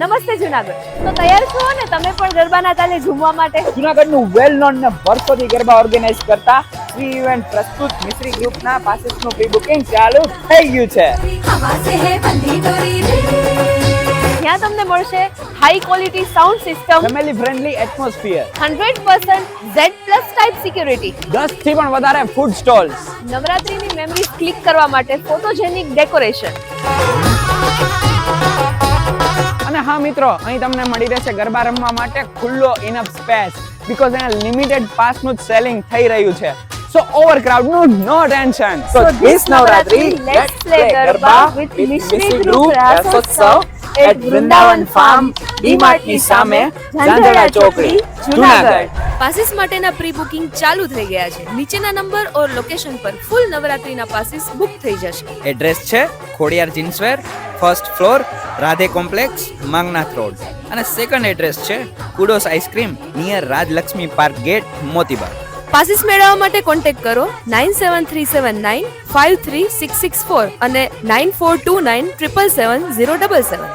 નમસ્તે જુનાગઢ. તો તૈયાર છો ને તમે પણ ગરબાના તાલે ઝૂમવા માટે? જુનાગઢનું વેલ નોન ને વર્ષોથી ગરબા ઓર્ગેનાઇઝ કરતા ફ્રી ઇવેન્ટ પ્રસ્તુત મિશ્રી ગ્રુપના પાસીસનું પ્રી બુકિંગ ચાલુ થઈ ગયું છે. ત્યાં તમને મળશે high quality sound system, family friendly atmosphere, 100% Z+ type security, 10 થી પણ વધારે ફૂડ સ્ટોલ્સ, નવરાત્રીની મેમરીઝ ક્લિક કરવા માટે ફોટોજેનિક ડેકોરેશન. અને હા મિત્રો, અહીં તમને મળી રહેશે ગરબા રમવા માટે ખુલ્લો ઇનફ સ્પેસ, બીકોઝ એના લિમિટેડ પાસનું જ સેલિંગ થઈ રહ્યું છે. So overcrowd no tension. So this Navratri, let's play Garba with Mishri Group Rasotsav at Vrindavan Farm, D-Mart ની સામે, ઝાંઝરા ચોકડી, જુનાગઢ. પાસીસ માટેના પ્રી બુકિંગ ચાલુ થઈ ગયા છે. નીચેના નંબર ઓર લોકેશન પર ફૂલ નવરાત્રીના પાસીસ બુક થઈ જશે. એડ્રેસ છે Khodiyar jeanswear, first floor, Radhe complex, Mangnath road. અને સેકન્ડ એડ્રેસ છે Kudos ice cream near Rajlakshmi park gate, Motibag. Passes મેળવવા માટે કોન્ટેક્ટ કરો 9737953664 અને 9429777077.